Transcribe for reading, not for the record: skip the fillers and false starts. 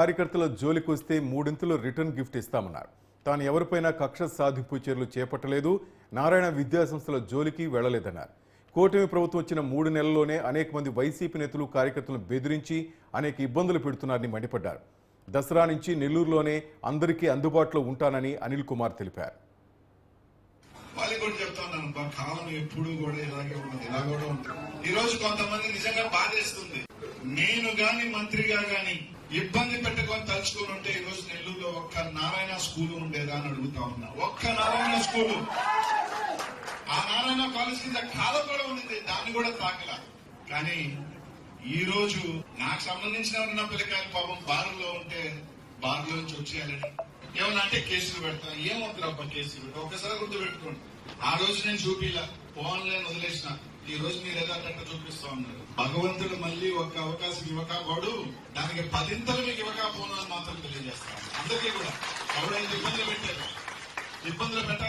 కార్యకర్తల జోలికొస్తే మూడింతలు return gift ఇస్తామన్నారు. తాను ఎవరిపైనా కక్ష సాధింపు చర్యలు చేపట్టలేదు, నారాయణ విద్యాసంస్థల జోలికి వెళ్లలేదన్నారు. కూటమి ప్రభుత్వం వచ్చిన 3 నెలల్లోనే అనేక మంది వైసీపీ నేతలు కార్యకర్తలను బెదిరించి అనేక ఇబ్బందులు పెడుతున్నారని మండిపడ్డారు. దసరా నుంచి నెల్లూరులోనే అందరికీ అందుబాటులో ఉంటానని అనిల్ కుమార్ తెలిపారు. నేను గాని మంత్రిగా గాని ఇబ్బంది పెట్టుకొని తలుచుకుని ఉంటే ఈ రోజు నెల్లూరులో ఒక్క నారాయణ స్కూల్ ఉండేదా అని అడుగుతా ఉన్నా. ఒక్క నారాయణ స్కూలు, ఆ నారాయణ కాలేజ్ కింద కాల కూడా ఉంది, దాన్ని కూడా తాకల. కానీ ఈ రోజు నాకు సంబంధించిన పిల్లకాయలు పాపం బారులో ఉంటే బారులో నుంచి వచ్చేయాలని ఏమన్నా అంటే కేసులు పెడతా. ఏమవుతారబ్బా కేసులు? ఒకసారి గుర్తు పెట్టుకోండి, ఆ రోజు నేను చూపిలా, ఫోన్లైన్ వదిలేసిన. ఈ రోజు మీరు ఏదంటే చూపిస్తా ఉన్నారు. భగవంతుడు మళ్ళీ ఒక అవకాశం ఇవ్వకపోడు, దానికి 10 మీకు ఇవ్వకపోను అని మాత్రం తెలియజేస్తాను. అందరికీ కూడా ఎవరైతే ఇబ్బందులు పెట్టారు, ఇబ్బందులు పెట్టాలి.